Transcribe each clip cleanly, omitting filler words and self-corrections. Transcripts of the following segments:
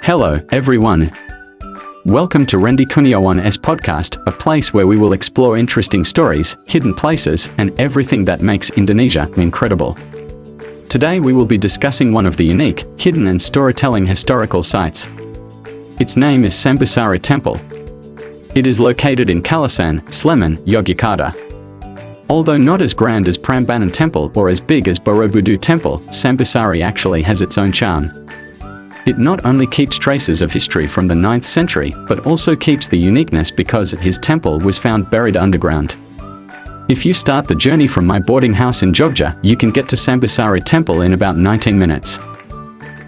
Hello, everyone. Welcome to Rendi Kurniawan's podcast, a place where we will explore interesting stories, hidden places, and everything that makes Indonesia incredible. Today we will be discussing one of the unique, hidden and storytelling historical sites. Its name is Sambisari Temple. It is located in Kalasan, Sleman, Yogyakarta. Although not as grand as Prambanan Temple or as big as Borobudur Temple, Sambisari actually has its own charm. It not only keeps traces of history from the 9th century, but also keeps the uniqueness because his temple was found buried underground. If you start the journey from my boarding house in Jogja, you can get to Sambisari Temple in about 19 minutes.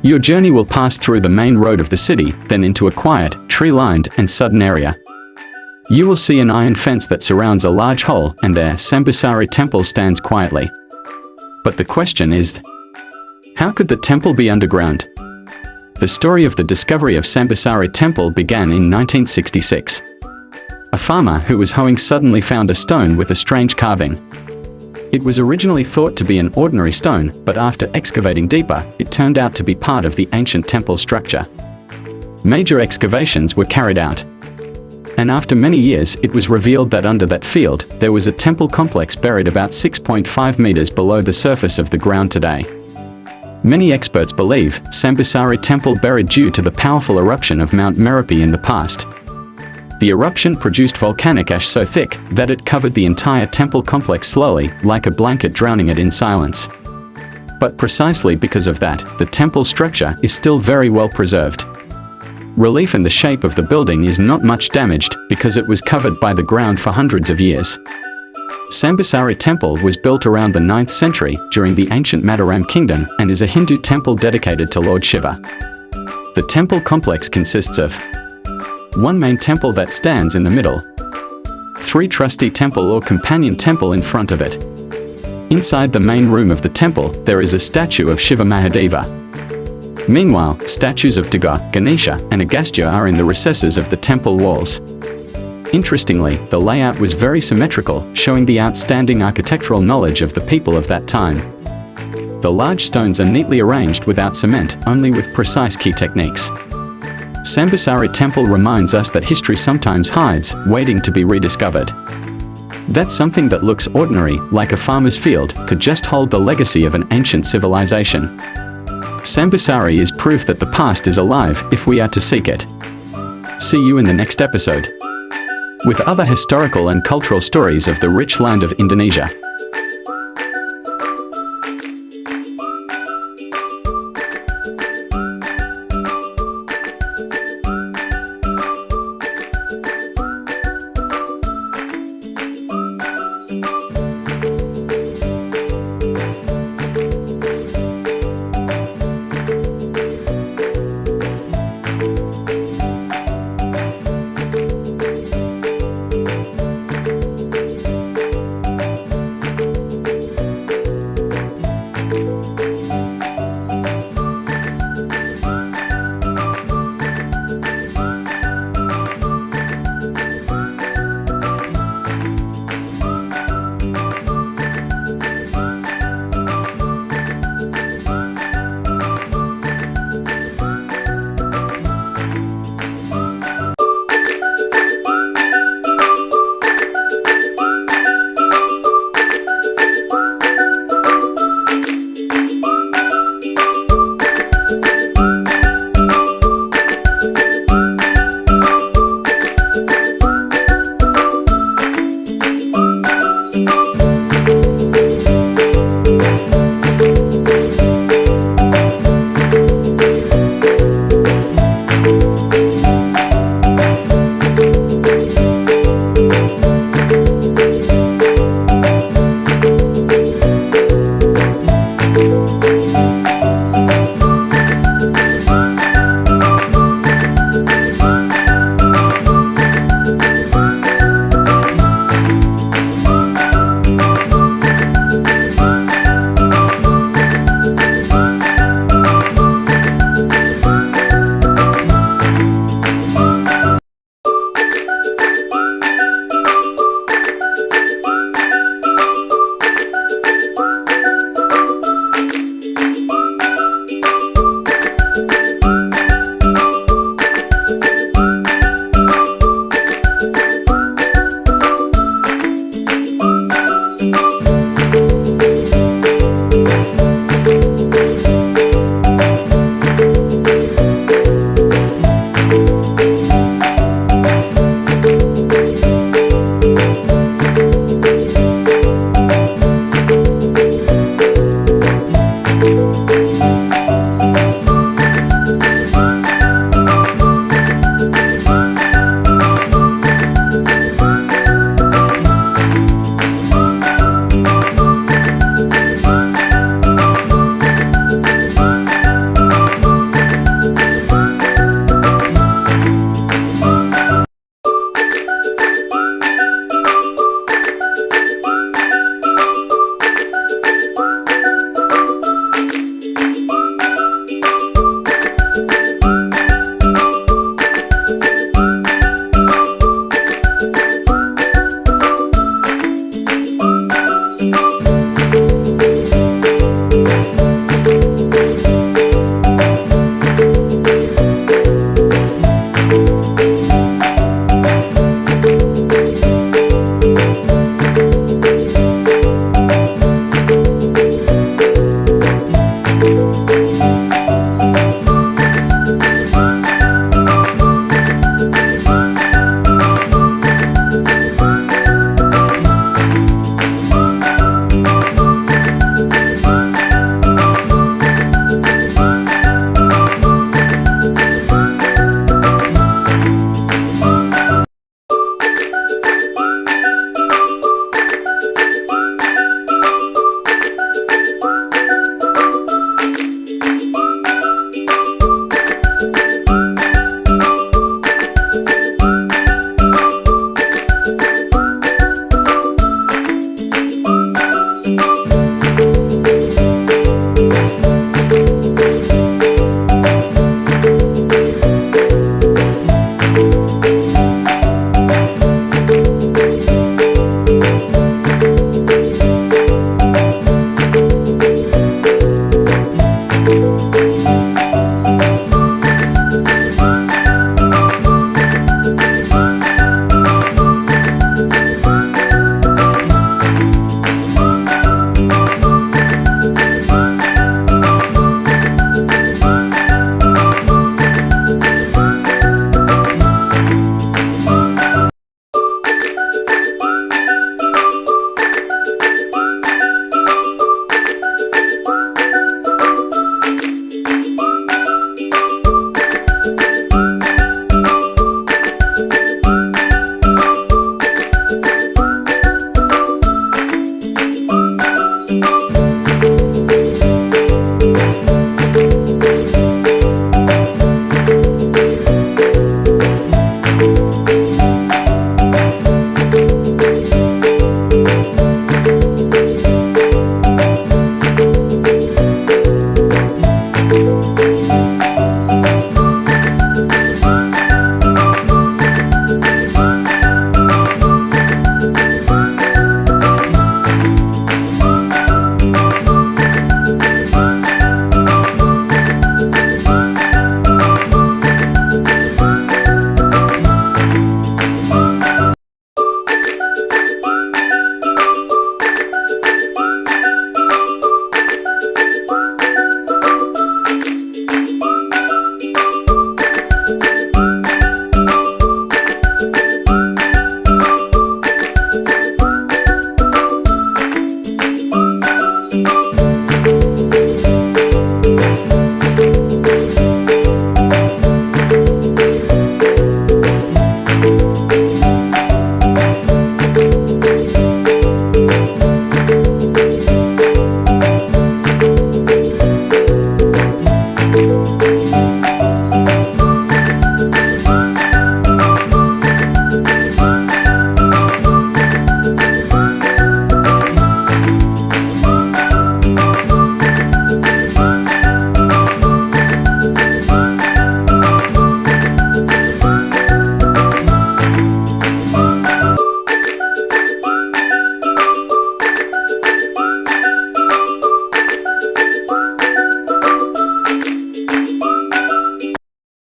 Your journey will pass through the main road of the city, then into a quiet, tree-lined, and sudden area. You will see an iron fence that surrounds a large hall, and there Sambisari Temple stands quietly. But the question is, how could the temple be underground? The story of the discovery of Sambisari Temple began in 1966. A farmer who was hoeing suddenly found a stone with a strange carving. It was originally thought to be an ordinary stone, but after excavating deeper, it turned out to be part of the ancient temple structure. Major excavations were carried out. And after many years, it was revealed that under that field, there was a temple complex buried about 6.5 meters below the surface of the ground today. Many experts believe Sambisari Temple buried due to the powerful eruption of Mount Merapi in the past. The eruption produced volcanic ash so thick that it covered the entire temple complex slowly, like a blanket drowning it in silence. But precisely because of that, the temple structure is still very well preserved. Relief and the shape of the building is not much damaged because it was covered by the ground for hundreds of years. Sambisari Temple was built around the 9th century during the ancient Mataram Kingdom and is a Hindu temple dedicated to Lord Shiva. The temple complex consists of one main temple that stands in the middle, 3 trustee temple or companion temple in front of it. Inside the main room of the temple, there is a statue of Shiva Mahadeva. Meanwhile, statues of Durga, Ganesha, and Agastya are in the recesses of the temple walls. Interestingly, the layout was very symmetrical, showing the outstanding architectural knowledge of the people of that time. The large stones are neatly arranged without cement, only with precise key techniques. Sambisari Temple reminds us that history sometimes hides, waiting to be rediscovered. That something that looks ordinary, like a farmer's field, could just hold the legacy of an ancient civilization. Sambisari is proof that the past is alive if we are to seek it. See you in the next episode, with other historical and cultural stories of the rich land of Indonesia.